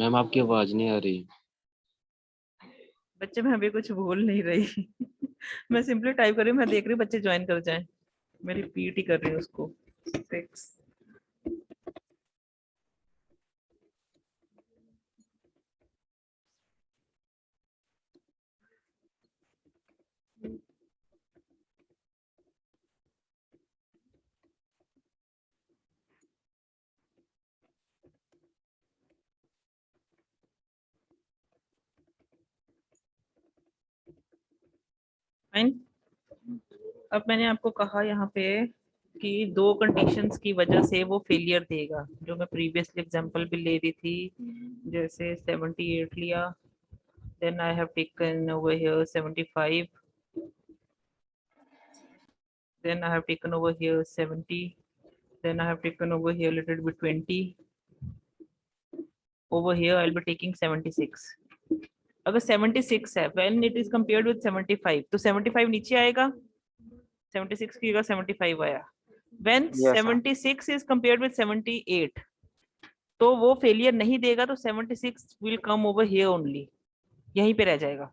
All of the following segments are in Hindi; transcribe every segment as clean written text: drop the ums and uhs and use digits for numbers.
मैम आपकी आवाज नहीं आ रही। बच्चे मैं अभी कुछ बोल नहीं रही। मैं सिंपली टाइप कर रही हूँ, मैं देख रही हूँ बच्चे ज्वाइन कर जाएं। मैं रिपीट ही कर रही हूँ उसको। 6। फाइन। अब मैंने आपको कहा यहाँ पे कि दो कंडीशंस की वजह से वो फेलियर देगा, जो मैं प्रीवियसली एग्जांपल भी ले रही थी। जैसे 78 लिया, then I have taken over here 75, then I have taken over here 70, then I have taken over here a little bit 20, over here I'll be taking 76. अगर 76 है when it is compared with 75, तो 75 नीचे आएगा, 76 की जगह 75 आया। when yes ma'am. 76 is compared with 78, तो वो फेलियर नहीं देगा, तो 76 will come over here only, यहीं पे रह जाएगा।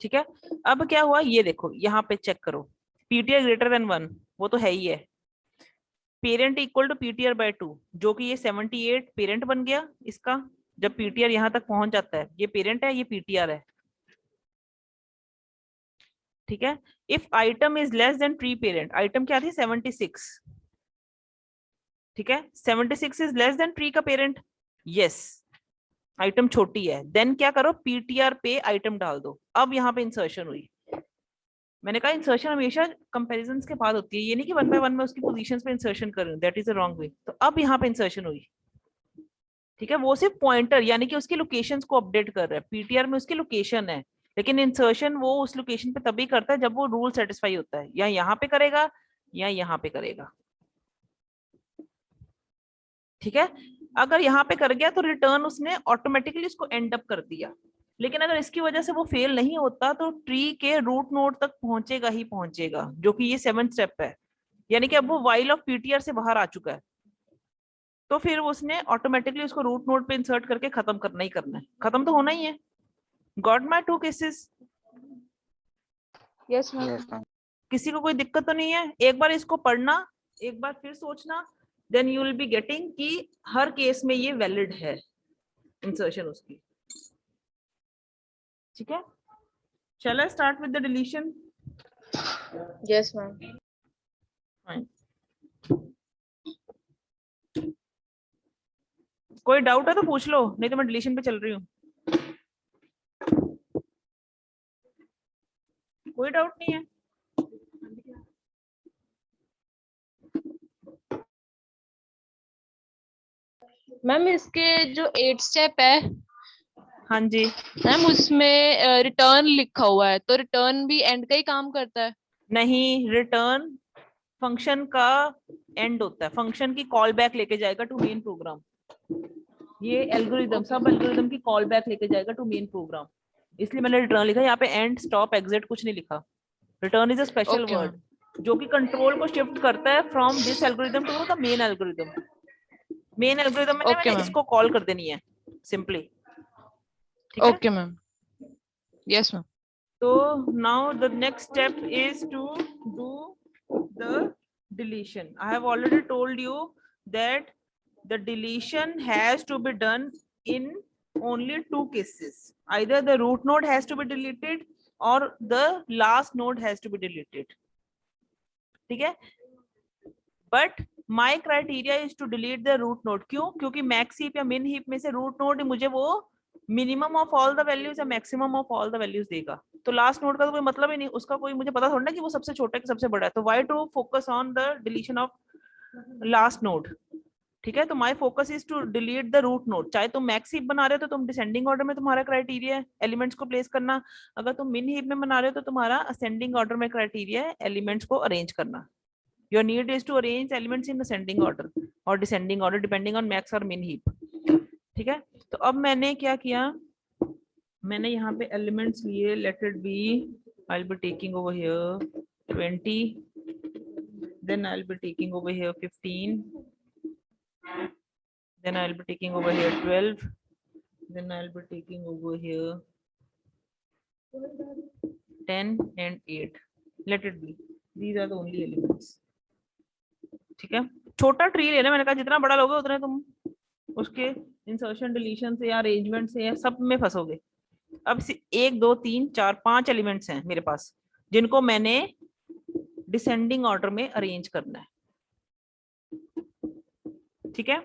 ठीक है। अब क्या हुआ ये देखो, यहाँ पे चेक करो, पीटीआर ग्रेटर देन 1, वो तो है ही है। Parent equal to PTR by 2, जो कि ये 78 पेरेंट बन गया इसका। जब पीटीआर यहां तक पहुंच जाता है, ये पेरेंट है, ये पीटीआर है। ठीक है। If item is less then tree parent, item क्या थी 76। ठीक है, 76 इज लेस देन ट्री का पेरेंट। यस, आइटम छोटी है, देन क्या करो, पीटीआर पे आइटम डाल दो। अब यहाँ पे इंसर्शन हुई। मैंने कहा इंसर्शन हमेशा कंपैरिजन के बाद होती है, ये नहीं कि 1 बाय 1 में उसकी पोजीशंस पे इंसर्शन कर रही हूं, that is a wrong way. तो अब यहाँ पे इंसर्शन हुई। ठीक है, वो सिर्फ पॉइंटर यानी कि उसकी लोकेशंस को अपडेट कर रहा है, पीटीआर में उसकी लोकेशन है, लेकिन इंसर्शन वो उस लोकेशन पे तभी करता है जब वो रूल सेटिस्फाई होता है, या यहाँ पे करेगा या यहाँ पे करेगा। ठीक है, अगर यहाँ पे कर गया तो रिटर्न उसने ऑटोमेटिकली उसको एंड अप कर दिया। लेकिन अगर इसकी वजह से वो फेल नहीं होता, तो ट्री के रूट नोड तक पहुंचेगा ही पहुंचेगा, जो कि ये 7th स्टेप है। यानी कि अब वो वाइल ऑफ पीटीआर से बाहर आ चुका है, तो फिर उसने ऑटोमेटिकली उसको रूट नोड पे इंसर्ट करके खत्म करना ही करना है, खत्म तो होना ही है। Got my 2 cases? Yes ma'am. Yes ma'am. किसी को कोई दिक्कत तो नहीं है? एक बार इसको पढ़ना, एक बार फिर सोचना, then you will be getting कि हर केस में ये वैलिड है इंसर्शन उसकी। ठीक है, shall I start with the deletion? Yes ma'am. Fine. कोई डाउट है तो पूछ लो, नहीं तो मैं डिलीशन पे चल रही हूँ। कोई डाउट नहीं है? मैम इसके जो 8 स्टेप है, हाँ जी। मैम उसमें रिटर्न लिखा हुआ है, तो रिटर्न भी एंड का ही काम करता है? नहीं, रिटर्न फंक्शन का एंड होता है, फंक्शन की कॉल बैक लेके जाएगा टू मेन प्रोग्राम। ये एल्गोरिदम, सब एल्गोरिदम की कॉल बैक लेके जाएगा टू मेन प्रोग्राम, इसलिए मैंने रिटर्न लिखा। यहाँ पे एंड, स्टॉप, एग्जिट कुछ नहीं लिखा। Return is a special okay word ma'am. जो कि कंट्रोल को शिफ्ट करता है from this algorithm to the main algorithm. Main algorithm में ओके मैंने मैम। इसको कॉल कर देनी है सिंपली। ठीक है, ओके मैम। Yes ma'am. तो now the next step is to do the deletion. I have already told you that the deletion has to be done in only 2 cases. Either the root node has to be deleted or the last node has to be deleted. ठीक है, but my criteria is to delete the root node. क्यों? क्योंकि max heap या min heap में से root node मुझे वो minimum of all the values या maximum of all the values देगा। तो लास्ट नोड का तो कोई मतलब ही नहीं, उसका कोई मुझे पता थोड़ा ना कि वो सबसे छोटा है कि सबसे बड़ा है। तो why to focus on the deletion of last node? ठीक है, तो my focus is to delete the root node. चाहे तुम मैक्स हीप बना रहे हो तो तुम डिसेंडिंग ऑर्डर में तुम्हारा क्राइटेरिया है एलिमेंट्स को प्लेस करना, अगर तुम मिन हीप में बना रहे हो तो तुम्हारा असेंडिंग ऑर्डर में क्राइटेरिया है एलिमेंट्स को अरेंज करना। Your need is to arrange elements in ascending order और descending order depending on max और मिन हीप। ठीक है, तो अब मैंने क्या किया, मैंने यहाँ पे एलिमेंट्स लिए, let it be, I will be taking over here 20, then I'll be taking over here 15, then I'll be taking over here 12, then I'll be taking over here 10 and 8. Let it be. These are the only elements. ठीक है, छोटा ट्री लेना, मैंने कहा जितना बड़ा लोगे उतने तुम उसके इंसर्शन डिलीशन से या अरेंजमेंट से या सब में फंसोगे। अब 1 2 3 4 5 एलिमेंट्स हैं मेरे पास जिनको मैंने डिसेंडिंग ऑर्डर में अरेंज करना है। ठीक है,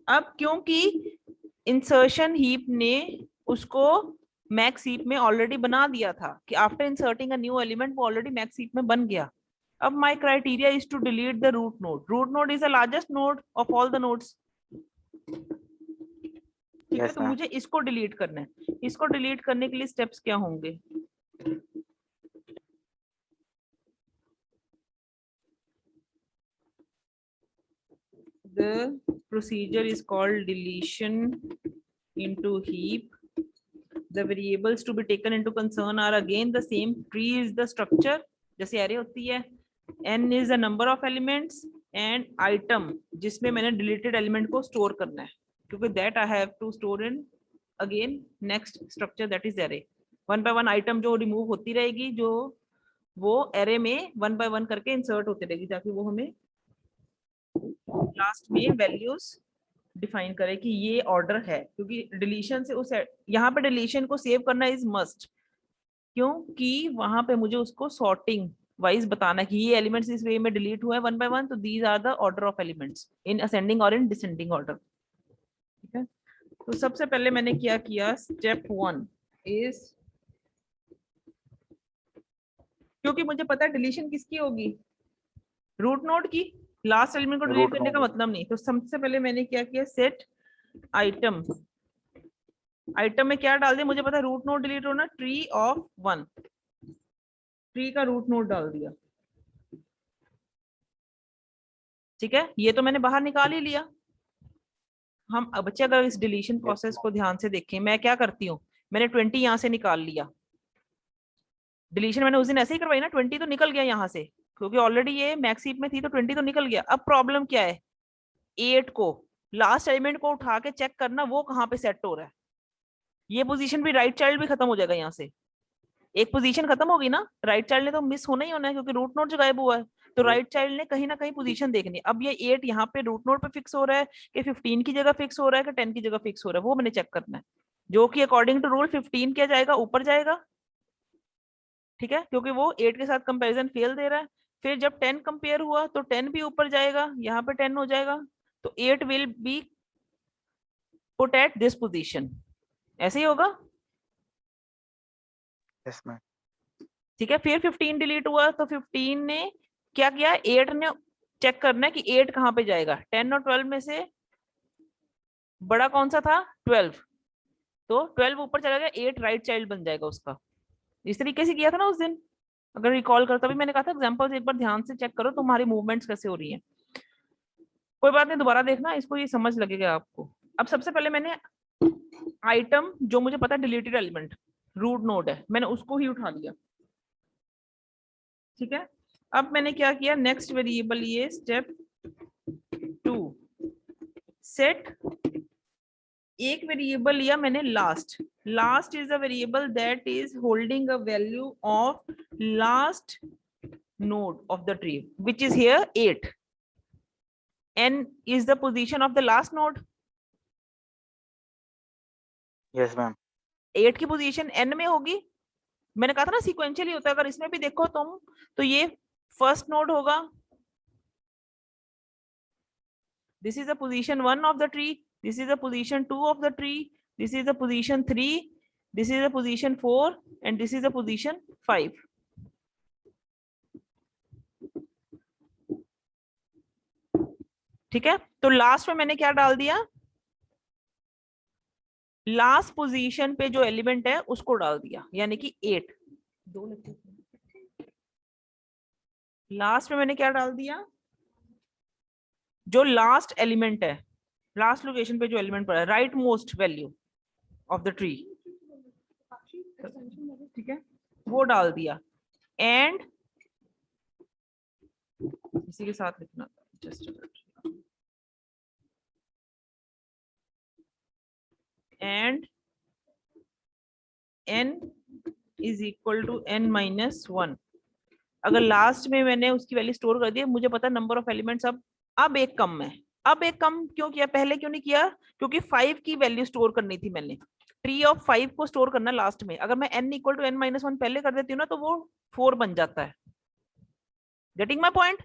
अब क्योंकि इंसर्शन हीप ने उसको मैक्स हीप में ऑलरेडी बना दिया था कि after inserting a new element वो ऑलरेडी मैक्स हीप में बन गया। अब my criteria is to delete the root node. Root node is the largest node of all the nodes. ठीक है, तो मुझे इसको डिलीट करना है। इसको डिलीट करने के लिए स्टेप्स क्या होंगे? The procedure is called deletion into heap. The variables to be taken into concern are again the same. Tree is the structure जैसे array होती है, n is the number of elements and item जिसमें मैंने deleted element को store करना है, क्योंकि that I have to store in again next structure that is array. One by one item जो remove होती रहेगी, जो वो array में one by one करके insert होती रहेगी ताकि वो हमें लास्ट में वैल्यूज डिफाइन करे कि ये ऑर्डर है। क्योंकि डिलीशन से उस यहाँ पे डिलीशन को सेव करना इज मस्ट, क्योंकि वहां पे मुझे उसको सॉर्टिंग वाइज बताना कि ये एलिमेंट्स इस वे में डिलीट हुए वन बाय वन, तो these are the order of elements in ascending और इन डिसेंडिंग ऑर्डर। ठीक है, तो सबसे पहले मैंने क्या किया, स्टेप 1 इज, क्योंकि मुझे पता है डिलीशन किसकी होगी, रूट नोड की, लास्ट एलिमेंट को डिलीट करने का मतलब नहीं। तो सबसे पहले मैंने क्या किया, सेट आइटम। आइटम में क्या डाल दिया, मुझे पता है रूट नोड डिलीट होना, ट्री ऑफ 1, ट्री का रूट नोड डाल दिया। ठीक है, ये तो मैंने बाहर निकाल ही लिया। हम बच्चे अगर इस डिलीशन प्रोसेस को ध्यान से देखें, मैं क्या करती हूँ, मैंने 20 यहां से निकाल लिया। डिलीशन मैंने उस दिन ऐसे ही करवाई ना, 20 तो निकल गया यहाँ से, क्योंकि ऑलरेडी ये मैक्स हीप में थी, तो 20 तो निकल गया। अब प्रॉब्लम क्या है, 8 को लास्ट एलिमेंट को उठा के चेक करना वो कहाँ पे सेट हो रहा है। ये पोजीशन भी राइट चाइल्ड भी खत्म हो जाएगा, यहाँ से एक पोजीशन खत्म होगी ना, राइट चाइल्ड ने तो मिस होना ही होना है क्योंकि रूट नोड जो गायब हुआ है, तो राइट चाइल्ड ने कहीं ना कहीं पोजीशन देखनी। अब ये 8 यहाँ पे रूट नोड पे फिक्स हो रहा है कि 15 की जगह फिक्स हो रहा है कि 10 की जगह फिक्स हो रहा है, वो मैंने चेक करना है, जो कि अकॉर्डिंग टू रूल 15 क्या जाएगा, ऊपर जाएगा। ठीक है, क्योंकि वो 8 के साथ कंपैरिजन फेल दे रहा है। फिर जब 10 कंपेयर हुआ तो 10 भी ऊपर जाएगा, यहाँ पे 10 हो जाएगा, तो 8 will be put at this position. ऐसे ही होगा। Yes ma'am. ठीक है, फिर 15 डिलीट हुआ तो 15 ने क्या किया, 8 ने चेक करना है कि 8 कहाँ पे जाएगा। 10 और 12 में से बड़ा कौन सा था, 12, तो 12 ऊपर चला गया, 8 राइट चाइल्ड बन जाएगा उसका। इस तरीके से किया था ना उस दिन, अगर रिकॉल करता भी मैंने कहा था एग्जांपल्स एक बार ध्यान से चेक करो तुम्हारी मूवमेंट्स कैसे हो रही है। कोई बात नहीं, दोबारा देखना, इसको ये समझ लगेगा आपको। अब सबसे पहले मैंने आइटम जो मुझे पता है डिलीटेड एलिमेंट रूट नोड है, मैंने उसको ही उठा लिया। ठीक है, अब मैंने क्या किया, नेक्स्ट वेरिएबल ये स्टेप 2, सेट एक वेरिएबल लिया मैंने last. Last is a variable that is holding a value of last node of the tree, which is here 8. N is the position of the last node. Yes ma'am. 8 की पोजीशन n में होगी, मैंने कहा था ना सीक्वेंशियली होता है। अगर इसमें भी देखो तुम तो ये फर्स्ट नोड होगा, this is the position 1 of the tree, this is the position 2 of the tree, this is the position 3, this is the position 4 and this is the position 5. ठीक है, तो लास्ट में मैंने क्या डाल दिया, लास्ट पोजीशन पे जो एलिमेंट है उसको डाल दिया, यानी कि 8। लास्ट में मैंने क्या डाल दिया, जो लास्ट एलिमेंट है, लास्ट लोकेशन पे जो एलिमेंट पड़ा है, right most value of the tree, ठीक है, वो डाल दिया। एंड इसी के साथ लिखना, just and n is equal to n minus 1। अगर लास्ट में मैंने उसकी वैल्यू स्टोर कर दी, मुझे पता नंबर ऑफ एलिमेंट्स अब एक कम है। अब एक कम क्यों किया, पहले क्यों नहीं किया? क्योंकि 5 की वैल्यू स्टोर करनी थी मैंने, ट्री ऑफ 5 को स्टोर करना लास्ट में। अगर मैं n equal to n minus 1 पहले कर देती हूँ ना, तो वो 4 बन जाता है। Getting my point?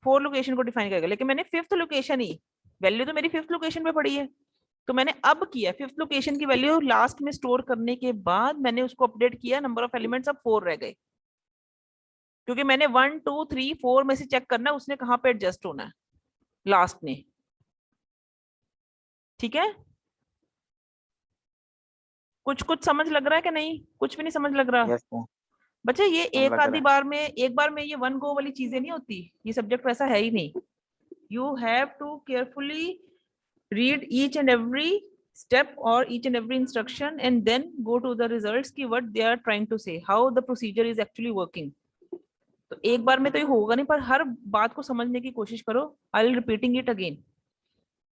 4 लोकेशन को डिफाइन करेगा, लेकिन मैंने 5th लोकेशन ही, वैल्यू तो मेरी 5th लोकेशन पे पड़ी है, तो मैंने अब किया 5th लोकेशन की वैल्यू लास्ट में स्टोर करने के बाद मैंने उसको अपडेट किया, नंबर ऑफ एलिमेंट्स अब 4 रह गए, क्योंकि मैंने 1 2 3 4 में से चेक करना है उसने कहां पे एडजस्ट होना है लास्ट में। ठीक है, कुछ कुछ समझ लग रहा है कि नहीं? कुछ भी नहीं समझ लग रहा? यस मैम, बच्चे ये एक लग आधी रहा है। बार में, एक बार में ये 1 गो वाली चीजें नहीं होती, ये सब्जेक्ट वैसा है ही नहीं। You have to carefully read each and every step or each and every instruction and then go to the results ki what they are trying to say, how the procedure is actually working. तो एक बार में तो ये होगा नहीं, पर हर बात को समझने की कोशिश करो। I will repeating it again.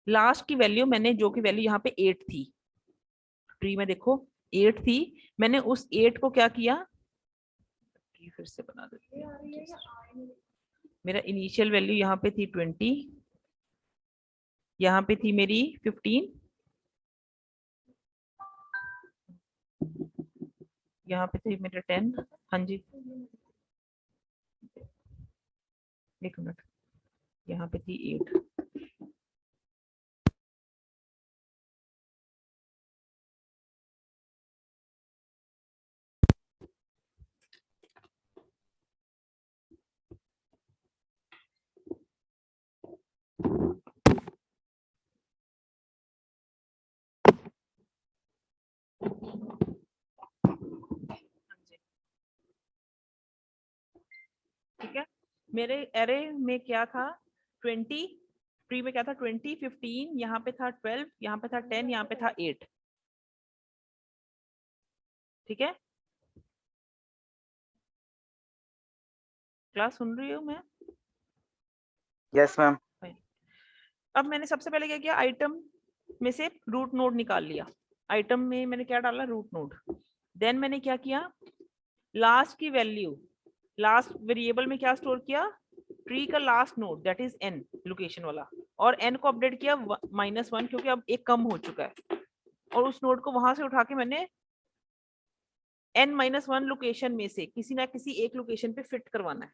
Last की वैल्यू मैंने, जो की वैल्यू यहाँ पे 8 थी, ट्री में देखो 8 थी, मैंने उस 8 को क्या किया, फिर से बना देते हैं। मेरा इनिशियल वैल्यू यहाँ पे थी 20, यहाँ पे थी मेरी 15, यहाँ पे थी मेरे 10। हाँ जी, एक मिनट, यहाँ पे थी 8। ठीक है, मेरे एरे में क्या था, 20, ट्री में क्या था, 20 15, यहाँ पे था 12, यहाँ पे था 10, यहाँ पे था 8। ठीक है, क्लास सुन रही हूँ मैं? यस मैम, अब मैंने सबसे पहले क्या किया, आइटम में से रूट नोड निकाल लिया। आइटम में मैंने क्या डाला, रूट नोड। देन मैंने क्या किया, लास्ट की वैल्यू, लास्ट वेरिएबल में क्या स्टोर किया, ट्री का last node that is n location वाला, और n को अपडेट किया -1, क्योंकि अब एक कम हो चुका है, और उस नोड को वहां से उठा के मैंने n-1 लोकेशन में से किसी ना किसी एक लोकेशन पे फिट करवाना है।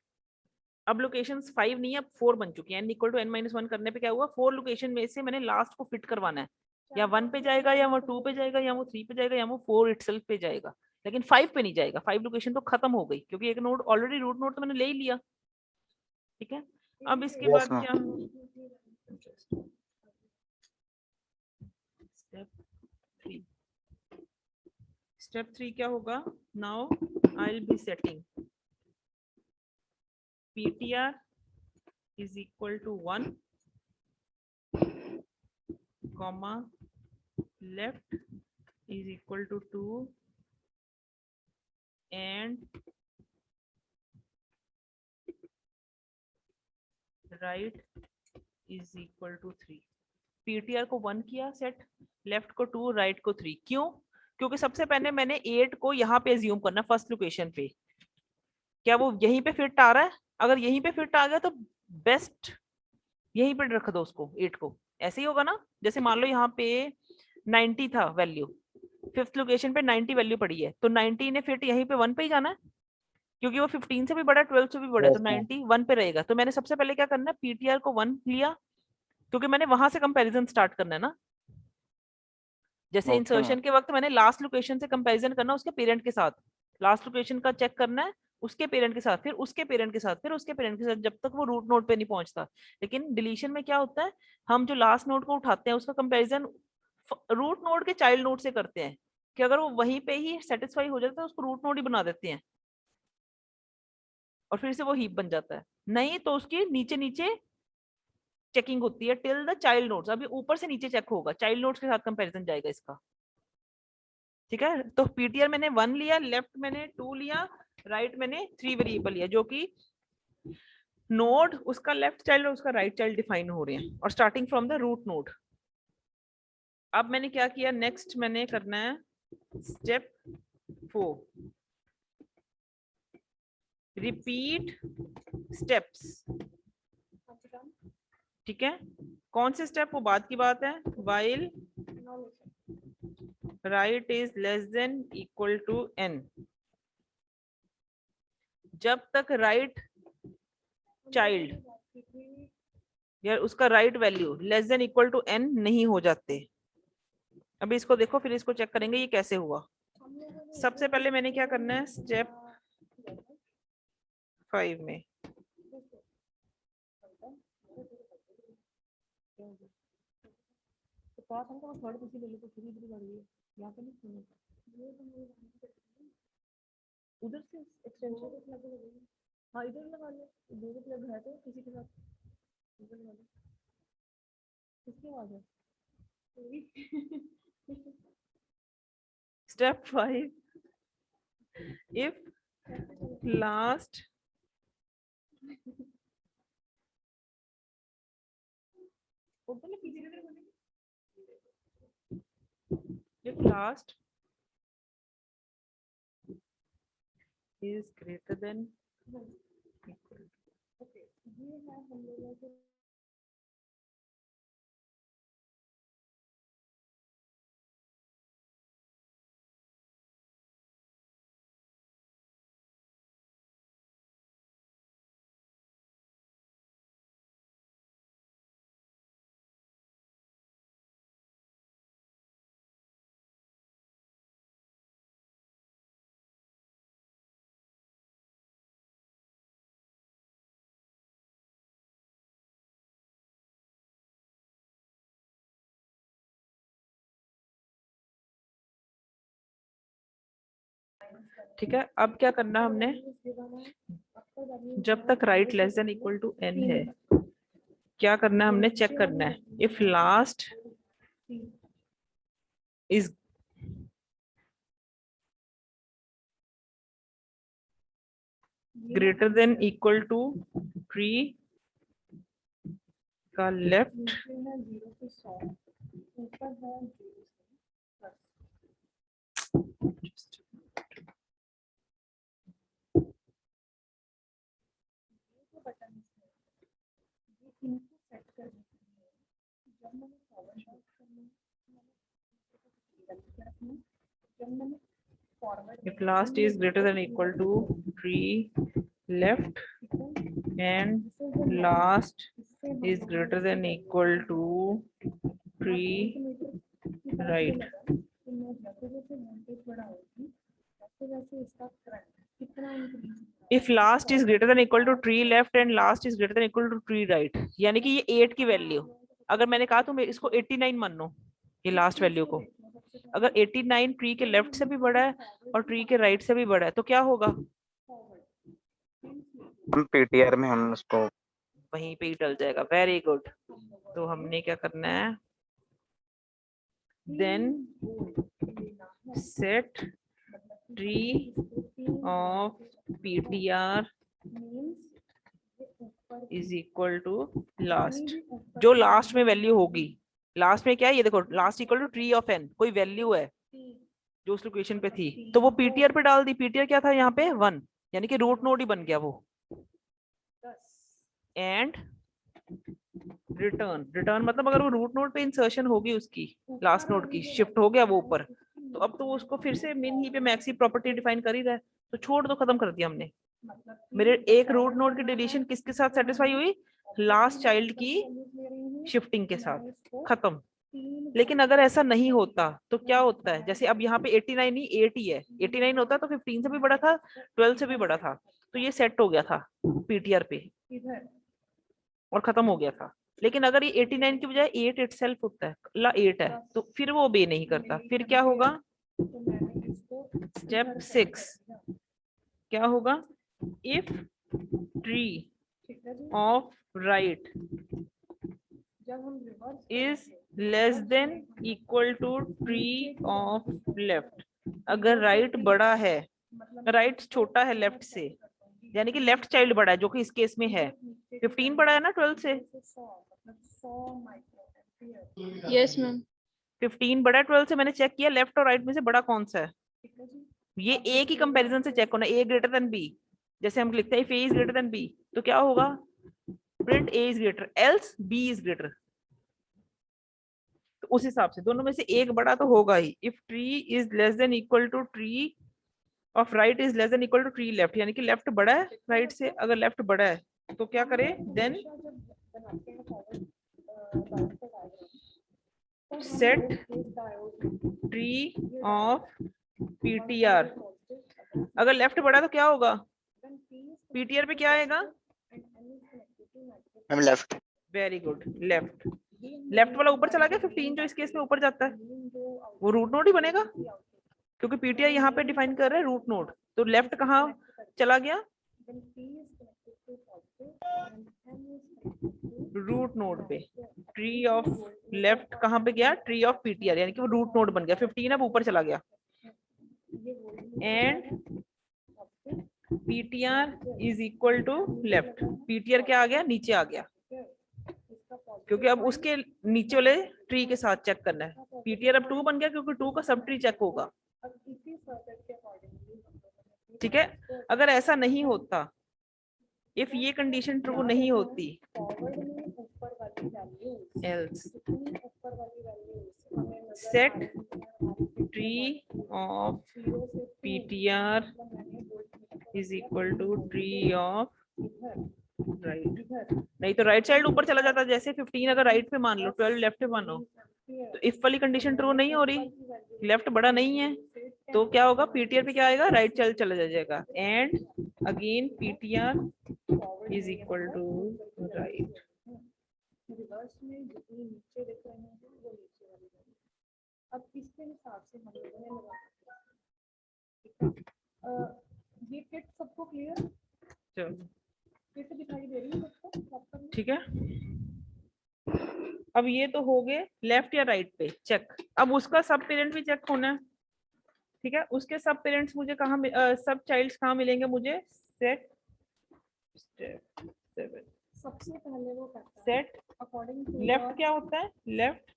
अब लोकेशन 5 नहीं है, अब 4 बन चुकी है। n इक्वल टू n-1 करने पे क्या हुआ, 4 लोकेशन में से मैंने लास्ट को फिट करवाना है, या 1 पे जाएगा, या वो 2 पे जाएगा, या वो 3 पे जाएगा, या वो 4 इटसेल्फ पे जाएगा, लेकिन 5 पे नहीं जाएगा। 5 लोकेशन तो खत्म हो गई, क्योंकि एक नोड ऑलरेडी, रूट नोड तो मैंने ले ही लिया। ठीक है, अब इसके यस बाद मैम, क्या, स्टेप 3 क्या होगा, now I will be setting ptr is equal to 1 comma left is equal to 2 and right is equal to 3। ptr को 1 किया सेट, लेफ्ट को 2, राइट को 3। क्यों? क्योंकि सबसे पहले मैंने 8 को यहाँ पे एज्यूम करना, फर्स्ट लोकेशन पे, क्या वो यहीं पे फिट आ रहा है? अगर यहीं पे फिट आ गया तो बेस्ट यहीं पे रख दो उसको, 8 को। ऐसे ही होगा ना, जैसे मान लो यहाँ पे 90 था वैल्यू, 5th लोकेशन पे 90 वैल्यू पड़ी है, तो 90 ने फिट यहीं पे 1 पे ही जाना है, क्योंकि वो 15 से भी बड़ा है, 12 से भी बड़ा है, तो यस मैम, 90 1 पे रहेगा। तो मैंने सबसे पहले क्या करना है, पीटीआर को 1 लिया, क्योंकि मैंने वहां से कंपैरिजन स्टार्ट करना है ना। जैसे ओके मैम, इंसर्शन के वक्त मैंने लास्ट लोकेशन से कंपैरिजन करना उसके पेरेंट के साथ, लास्ट लोकेशन का चेक करना है उसके पेरेंट के साथ, फिर उसके पेरेंट के साथ, फिर उसके पेरेंट के साथ, जब तक वो रूट नोड पे नहीं पहुंचता। लेकिन डिलीशन में क्या होता है, हम जो लास्ट नोड को उठाते हैं उसका कंपैरिजन रूट नोड के चाइल्ड नोड से करते हैं, कि अगर वो वहीं पे ही सेटिस्फाई हो जाता है उसको रूट नोड ही बना देते हैं, और फिर से वो हीप बन जाता है। नहीं तो उसकी नीचे नीचे चेकिंग होती है टिल द चाइल्ड नोड्स। अभी ऊपर से नीचे चेक होगा, चाइल्ड नोड्स के साथ कंपैरिजन जाएगा इसका। ठीक है, तो पीटीआर मैंने 1 लिया, लेफ्ट मैंने 2 लिया, राइट मैंने 3 वेरिएबल लिया, जो कि नोड उसका लेफ्ट चाइल्ड और उसका राइट चाइल्ड डिफाइन हो रहे हैं, और starting from the root node. अब मैंने क्या किया, नेक्स्ट मैंने करना है स्टेप 4, रिपीट स्टेप्स। ठीक है, कौन से स्टेप, वो बात की बात है। while right is less than equal to n, जब तक राइट चाइल्ड या उसका right value less than equal to n नहीं हो जाते। अभी इसको देखो, फिर इसको चेक करेंगे ये कैसे हुआ। सबसे पहले मैंने क्या करना है, स्टेप 5 में उधर से एक्सटेंशन, हाँ इधर लगा लो, दो प्लग है तो किसी के साथ इधर लगा लो, किसकी आवाज है। Step 5, if last is greater than equal to, ठीक है। अब क्या करना हमने, जब तक right less than equal to n है, क्या करना है हमने, चेक करना है if last is greater than equal to tree का left if last is greater than equal to tree left and last is greater than equal to tree right, if last is greater than equal to tree left and last is greater than equal to tree right, यानी कि ये 8 की वैल्यू, अगर मैंने कहा तो मैं इसको 89 मान लो, ये लास्ट वैल्यू को, अगर 89 ट्री के लेफ्ट से भी बड़ा है और ट्री के राइट से भी बड़ा है तो क्या होगा, हम पीटीआर में हम उसको वहीं पे ही टल जाएगा। Very good. तो हमने क्या करना है, then set tree of PTR is equal to last, जो लास्ट में वैल्यू होगी, लास्ट में क्या है ये देखो, last equal to tree of n, कोई वैल्यू है जो उस लोकेशन पे थी तो वो पीटीआर पे डाल दी। पीटीआर क्या था यहाँ पे 1, यानी कि रूट नोड ही बन गया वो। एंड रिटर्न, रिटर्न मतलब अगर वो रूट नोड पे इंसर्शन होगी उसकी लास्ट नोड की, शिफ्ट हो गया वो ऊपर, तो अब तो उसको फिर से मेन ही पे मैक्सी प्रॉपर्टी डिफाइन कर ही रहा है, तो छोड़ दो, खत्म कर दिया हमने। मेरे एक रूट नोड की डिलीशन किसके साथ सेटिस्फाई हुई, लास्ट चाइल्ड की शिफ्टिंग के साथ, खत्म। लेकिन अगर ऐसा नहीं होता तो क्या होता है, जैसे अब यहाँ पे 89 नहीं 8 ही है, 89 होता तो 15 से भी बड़ा था, 12 से भी बड़ा था, तो ये सेट हो गया था पीटीआर पे और खत्म हो गया था। लेकिन अगर ये 89 की बजाय 8 इटसेल्फ होता है, ला 8 है, तो फिर वो ओबे नहीं करता। फिर क्या होगा, स्टेप 6 क्या होगा, if tree of right is less than equal to tree of left, अगर राइट बड़ा है, राइट छोटा है लेफ्ट से, यानी कि लेफ्ट चाइल्ड बड़ा है, जो कि इस केस में है 15 बड़ा है ना 12 से। Yes ma'am. 15 बड़ा है 12 से, मैंने चेक किया लेफ्ट और राइट में से बड़ा कौन सा है। ये ए की कंपैरिजन से चेक होना, ए ग्रेटर देन बी। जैसे हम लिखते हैं if a is greater than b, तो क्या होगा, print a is greater else b is greater. तो उस हिसाब से दोनों में से एक बड़ा तो होगा ही। If tree is less than equal to tree of right is less than equal to tree left, यानी कि लेफ्ट बड़ा है राइट से। अगर लेफ्ट बड़ा है तो क्या करें, then set tree of PTR. अगर लेफ्ट बड़ा तो क्या होगा, पीटीआर पे क्या आएगा, ma'am left. Very good, left. Left वाला ऊपर चला गया, 15 जो इस केस में ऊपर जाता है वो रूट नोड ही बनेगा, क्योंकि पीटीआर यहाँ पे डिफाइन कर रहे हैं रूट नोड। तो लेफ्ट कहाँ चला गया, रूट नोड पे। ट्री ऑफ लेफ्ट कहाँ पे गया, ट्री ऑफ पीटीआर, यानी कि वो रूट नोड बन गया। 15 अब ऊपर चला गया। And PTR is equal to left, PTR क्या आ गया, नीचे आ गया, क्योंकि अब उसके नीचे वाले ट्री के साथ चेक करना है। पीटीआर अब 2 बन गया, क्योंकि 2 का सब ट्री चेक होगा। ठीक है, अगर ऐसा नहीं होता, इफ ये कंडीशन ट्रू नहीं होती, else set tree of ptr is equal to tree of right। नहीं तो राइट साइड ऊपर चला जाता, जैसे 15 अगर राइट पे मान लो, 12 लेफ्ट पे मानो, तो इफ वाली कंडीशन ट्रू नहीं हो रही, लेफ्ट बड़ा नहीं है, तो क्या होगा, पीटीआर पे क्या आएगा, राइट चला जाएगा। And again PTR is equal to right. Reverse में जितनी नीचे लिख रहे हैं वो नीचे वाली वैल्यू। अब इसके हिसाब से हम लोगों ने लगा ये किट सबको क्लियर, किट दिखाई दे रही है सबको, ठीक है। अब ये तो हो गए लेफ्ट या राइट पे चेक। अब उसका सब पेरेंट भी चेक होना है, ठीक है। उसके सब पेरेंट्स मुझे कहाँ, सब चाइल्ड्स कहाँ मिलेंगे मुझे, सेट स्टेप 7। सबसे पहले वो करता है सेट अकॉर्डिंग टू लेफ्ट क्या होता है, left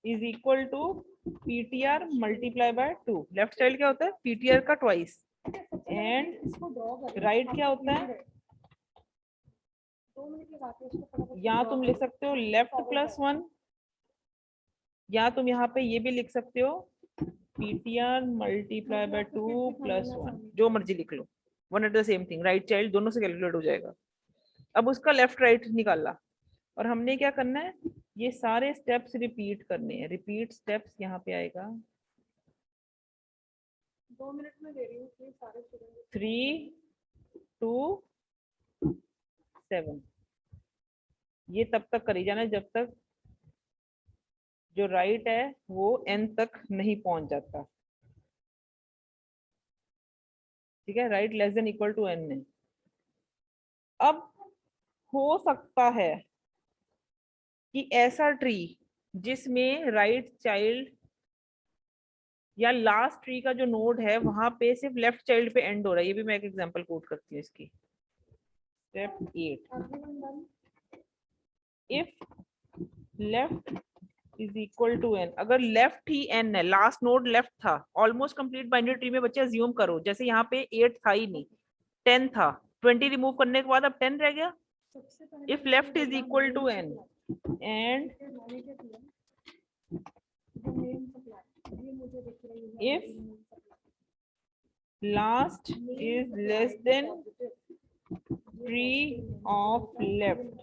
is equal to PTR multiply by 2। Left child क्या होता है, पीटीआर का ट्वाइस। एंड इसको ड्रॉ करें, राइट क्या होता है, 2 मिनट लगा के इसको फटाफट या तुम लिख सकते हो लेफ्ट प्लस 1, या तुम यहाँ पे ये भी लिख सकते हो पीटीआर मल्टीप्लाई बाय 2 प्लस 1, जो मर्जी लिख लो, one at the same thing. Right child दोनों से कैलकुलेट हो जाएगा। अब उसका लेफ्ट राइट निकाला, और हमने क्या करना है, ये सारे स्टेप्स रिपीट करने हैं। रिपीट स्टेप्स यहाँ पे आएगा 2 मिनट में दे रही हूँ प्लीज सारे स्टूडेंट। 3 2 7। ये तब तक करी जाना जब तक जो राइट है वो n तक नहीं पहुंच जाता, ठीक है। Right less than equal to n है। अब हो सकता है कि ऐसा ट्री जिसमें राइट चाइल्ड या लास्ट ट्री का जो नोड है वहां पे सिर्फ लेफ्ट चाइल्ड पे एंड हो रहा है। ये भी मैं एक एग्जांपल कोट करती हूँ इसकी। Step 8, if left is equal to n, अगर लेफ्ट ही n है, लास्ट नोड लेफ्ट था, ऑलमोस्ट कंप्लीट बाइनरी ट्री में बच्चे अज्यूम करो, जैसे यहाँ पे 8 था ही नहीं, 10 था, 20 रिमूव करने के बाद अब 10 रह गया। If left is equal to n and if last is less than tree of left,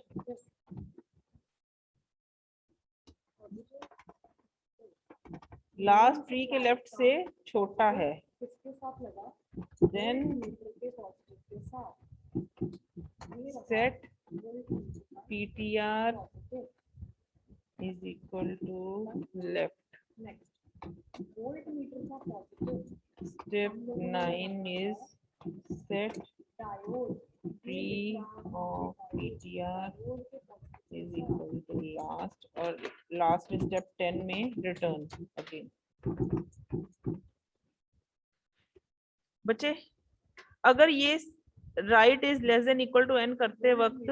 last tree के लेफ्ट से छोटा है, then set ptr is equal to left. Step 9 is set tree of ptr is equal to last, और लास्ट स्टेप 10 में रिटर्न अगेन। बच्चे अगर ये right is less than equal to n करते वक्त,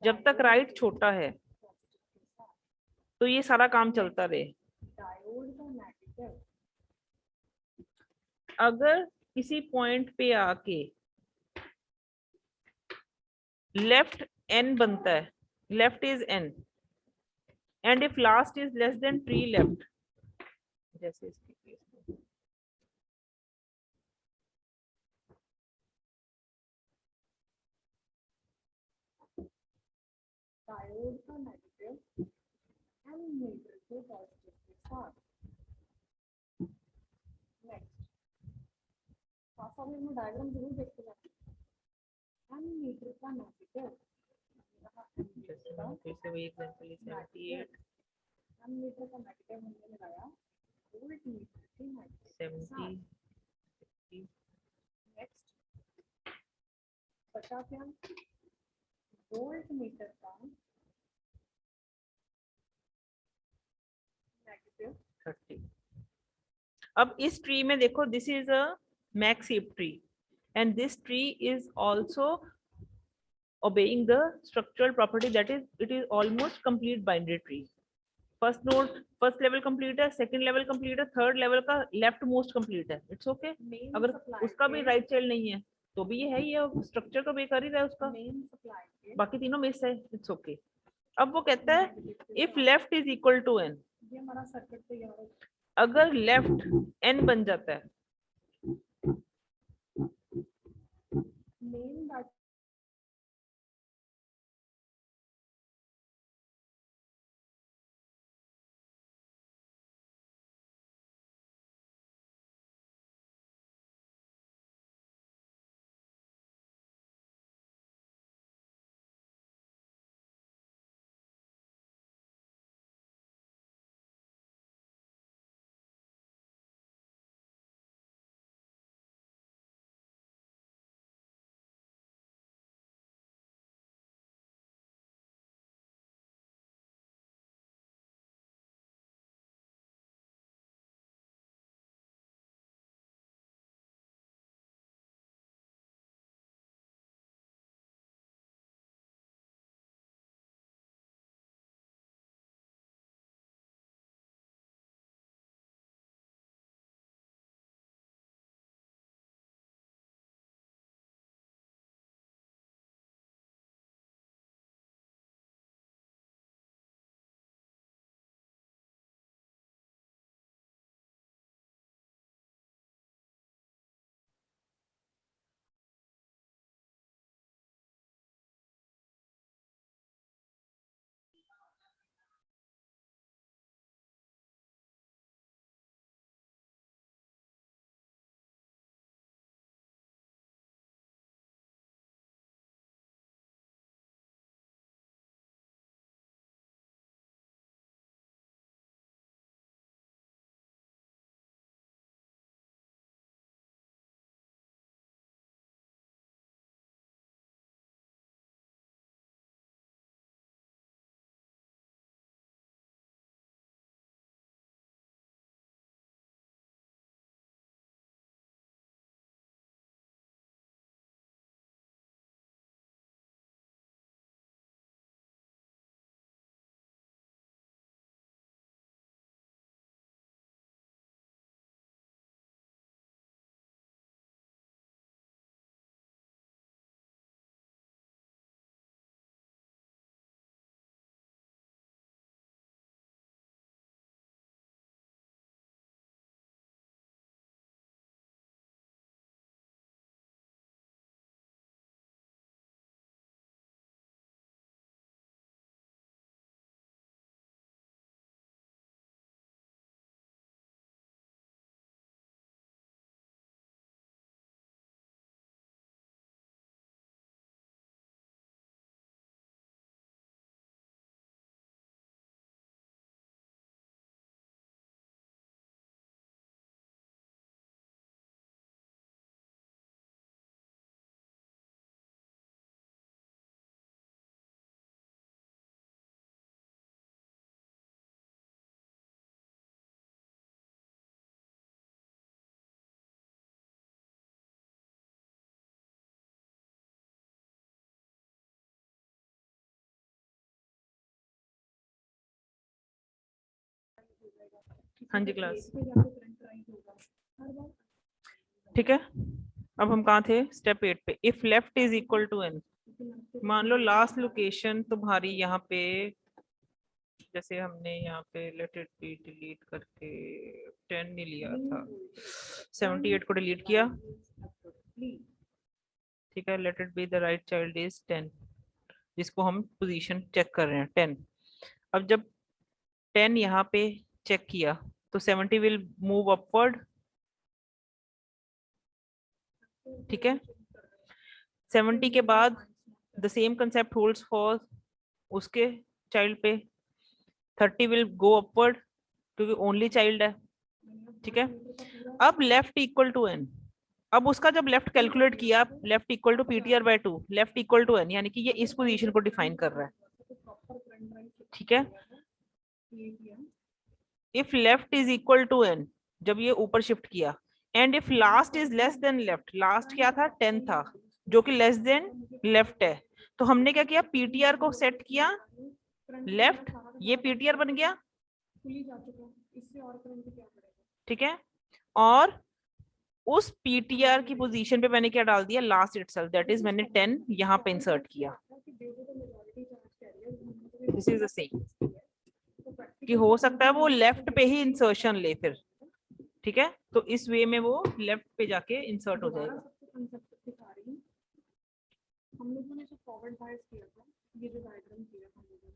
जब तक राइट छोटा है, तो ये सारा काम चलता रहे। डायोड का नेगेटिव अगर किसी पॉइंट पे आके लेफ्ट n बनता है, left is n, and if last is less then 3 left, जैसे इसके केस में, डायोड का नेगेटिव एमीटर के पॉजिटिव के साथ। नेक्स्ट साथ में डायग्राम जरूर देखते जाते। एमीटर का नेगेटिव जैसे हम फिर से वही एग्जांपल 78 एमीटर का नेगेटिव हमने लगाया वोल्ट मीटर के नेगेटिव 70। नेक्स्ट बचा क्या, वोल्ट मीटर का नेगेटिव 30। अब इस ट्री में देखो, this is a max heap tree and this tree is also obeying the structural property, that is it is almost complete binary tree. First node, first level complete है, सेकंड लेवल कंप्लीट है, थर्ड लेवल का लेफ्ट मोस्ट कंप्लीट है, इट्स ओके। अगर उसका भी राइट चाइल्ड नहीं है तो भी ये है, ये स्ट्रक्चर तो बेकार ही रहा है उसका, मेन सप्लाई के बाकी तीनों मिस है, इट्स ओके। अब वो कहता है if left is equal to n, ये हमारा सर्किट तैयार है। अगर लेफ्ट n बन जाता है, मेन हाँ जी क्लास, पे जाके करंट राइट होगा हर बार। ठीक है। अब हम कहाँ थे? स्टेप 8 पे। If left is equal to n, मान लो लास्ट लोकेशन तुम्हारी यहाँ पे, जैसे हमने यहाँ पे लेट इट बी डिलीट करके 10 नहीं लिया था, 78 को डिलीट किया, ठीक है। Let it be the right child is 10, जिसको हम पोजीशन चेक कर रहे हैं 10। अब जब 10 यहाँ पे चेक किया तो 70 विल मूव अपवर्ड, ठीक है। 70 के बाद the same concept holds for उसके चाइल्ड पे, 30 विल गो अपवर्ड क्योंकि ओनली चाइल्ड है, ठीक है। अब लेफ्ट इक्वल टू n, अब उसका जब लेफ्ट कैलकुलेट किया, left equal to PTR by 2, left equal to n, यानी कि ये इस पोजीशन को डिफाइन कर रहा है, ठीक है। If left is equal to n, जब ये ऊपर शिफ्ट किया, and if last is less than left, last क्या था? 10 था, जो कि लेस देन लेफ्ट है, तो हमने क्या किया? पीटीआर को सेट किया लेफ्ट, ये पीटीआर बन गया, ठीक है। और उस पीटीआर की पोजीशन पे मैंने क्या डाल दिया? लास्ट इटसेल्फ, दैट इज मैंने 10 यहाँ पे इंसर्ट किया। दिस इज द सेम, कि हो सकता है वो लेफ्ट पे ही इंसर्शन ले फिर, ठीक है। तो इस वे में वो लेफ्ट पे जाके इंसर्ट हो जाएगा। हम लोगों ने जो फॉरवर्ड बायस किया था, ये जो डायग्राम किया हम लोगों ने,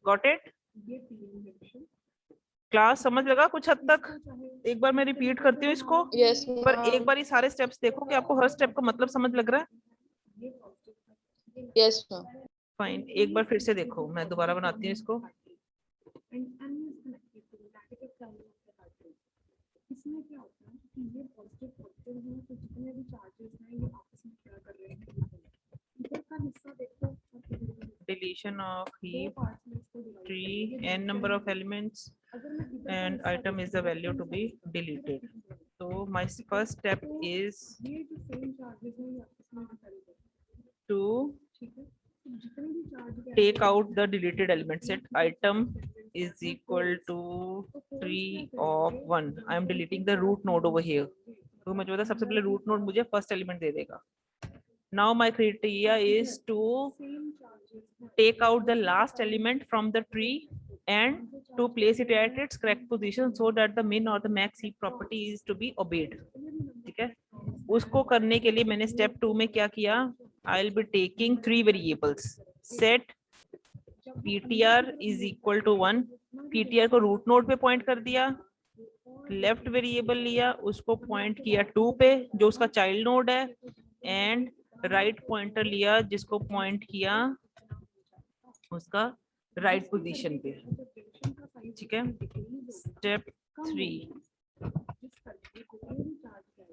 गॉट इट? ये टीएम जंक्शन क्लास समझ लगा कुछ हद तक? एक बार मैं रिपीट करती हूँ इसको, यस पर एक बार ये सारे स्टेप्स देखो कि आपको हर स्टेप का मतलब समझ लग रहा है। Yes ma'am. फाइन, एक बार फिर से देखो, मैं दोबारा बनाती हूँ इसको। इसमें क्या होता है कि ये पॉजिटिव पॉजिटिव है, तो जितने भी चार्जेस हैं ये आपस में क्या कर रहे हैं, इधर का हिस्सा देखो, Deletion of दो heap पार्ट्स में इसको divide tree, करेंगे। n number of elements, अगर मैं इधर का and हिस्सा item is the value to be deleted. So my first step is ये जो सेम चार्जेस हैं ये आपस में डिफाइन करें, to ठीक है। तो जितने भी charge take out the deleted element. Set item is equal to tree of 1. I am deleting the root node over here. तो मुझे पता सबसे पहले रूट नोड मुझे फर्स्ट एलिमेंट दे देगा। Now my criteria is to take out the last element from the tree and to place it at its correct position so that the min or the max heap property is to be obeyed, ठीक है। उसको करने के लिए मैंने स्टेप 2 में क्या किया? I will be taking 3 variables. Set ptr is equal to 1, ptr को रूट नोड पे पॉइंट कर दिया, लेफ्ट वेरिएबल लिया, उसको पॉइंट किया 2 पे जो उसका चाइल्ड नोड है, एंड राइट पॉइंटर लिया जिसको पॉइंट किया उसका राइट पोजीशन पे, ठीक है। Step 3,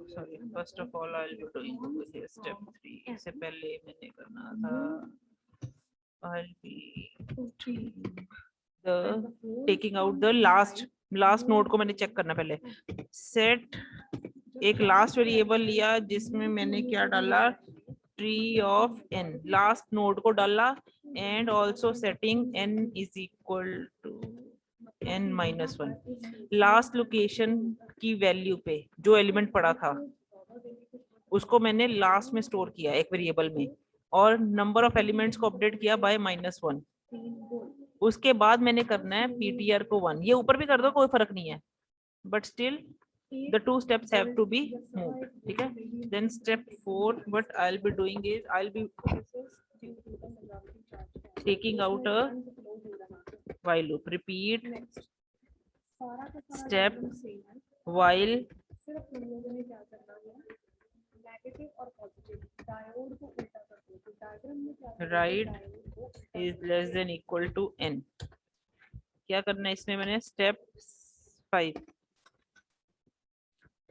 sorry, first of all I will be doing step 3। इससे पहले मैंने करना था I will be the taking out the last node को मैंने चेक करना पहले। सेट एक लास्ट वेरिएबल लिया जिसमें मैंने क्या डाला? Tree of n, last node को डाला, and also setting n is equal to n minus 1, last location की वैल्यू पे जो एलिमेंट पड़ा था उसको मैंने लास्ट में स्टोर किया एक वेरिएबल में, और नंबर ऑफ एलिमेंट्स को अपडेट किया बाय -1। उसके बाद मैंने करना है पीटीआर को 1, ये ऊपर भी कर दो कोई फर्क नहीं है, but still the 2 steps have to be moved, ठीक है। then step 4 what I'll be doing is I'll be taking out a while loop, repeat step while सिर्फ हम लोगों ने क्या करना है, नेगेटिव और पॉजिटिव डायोड को उल्टा कर दो, तो डायग्राम में क्या right is less than equal to n। क्या करना है इसमें मैंने? स्टेप 5,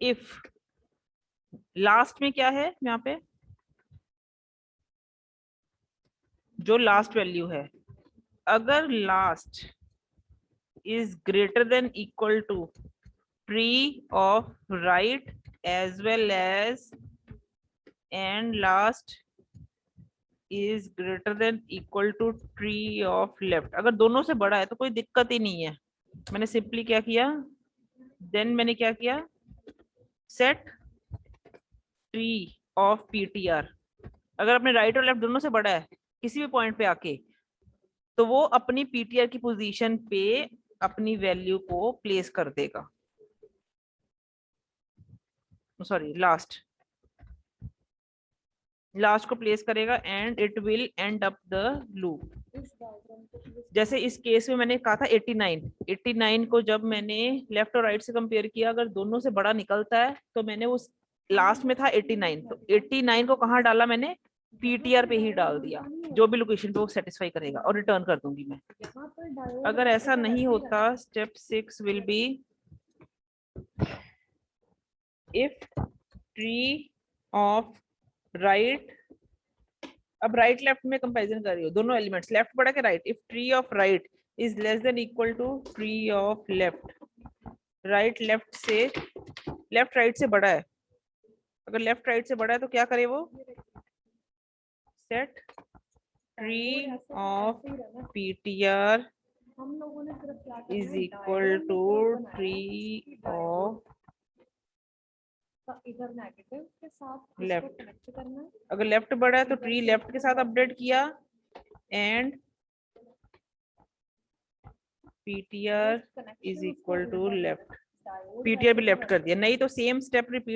इफ लास्ट में क्या है यहाँ पे? जो लास्ट वैल्यू है, अगर last is greater than equal to tree of right as well as and last is greater than equal to tree of left, अगर दोनों से बड़ा है तो कोई दिक्कत ही नहीं है। मैंने सिंपली क्या किया? देन मैंने क्या किया, सेट ट्री ऑफ पीटीआर। अगर अपने राइट और लेफ्ट दोनों से बड़ा है किसी भी पॉइंट पे आके, तो वो अपनी पीटीआर की पोजीशन पे अपनी वैल्यू को प्लेस कर देगा, सॉरी लास्ट को प्लेस करेगा and it will and up the loop. इस डायग्राम को फिर जैसे इस केस में मैंने कहा था 89 को जब मैंने लेफ्ट और राइट से कंपेयर किया, अगर दोनों से बड़ा निकलता है तो मैंने उस लास्ट में था 89, तो 89 को कहाँ डाला मैंने, पीटीआर पे ही डाल दिया, जो भी लोकेशन पे वो सेटिस्फाई करेगा, और रिटर्न कर दूंगी मैं। यहाँ पर डायोड अगर ऐसा नहीं होता, step 6 will be if tree of right, अब राइट लेफ्ट में कंपैरिजन कर रही हो, दोनों एलिमेंट्स लेफ्ट बड़ा के right, if tree of right is less than equal to tree of left, right left right से बड़ा है, अगर लेफ्ट राइट से बड़ा है तो क्या करे वो, सेट ट्री ऑफ पीटीआर हम लोगों ने सिर्फ क्या करना इज है, इक्वल diagram टू में सिर्फ ट्री बनाया ऑफ का इधर नेगेटिव के साथ Left. कनेक्ट करना है। अगर लेफ्ट बड़ा है तो ट्री लेफ्ट के साथ अपडेट किया एंड पीटीआर Connection इज उसको इक्वल टू ऊपर लेफ्ट, diode पीटीआर भी ऐसे लेफ्ट का कर दिया, नहीं तो सेम स्टेप रिपीट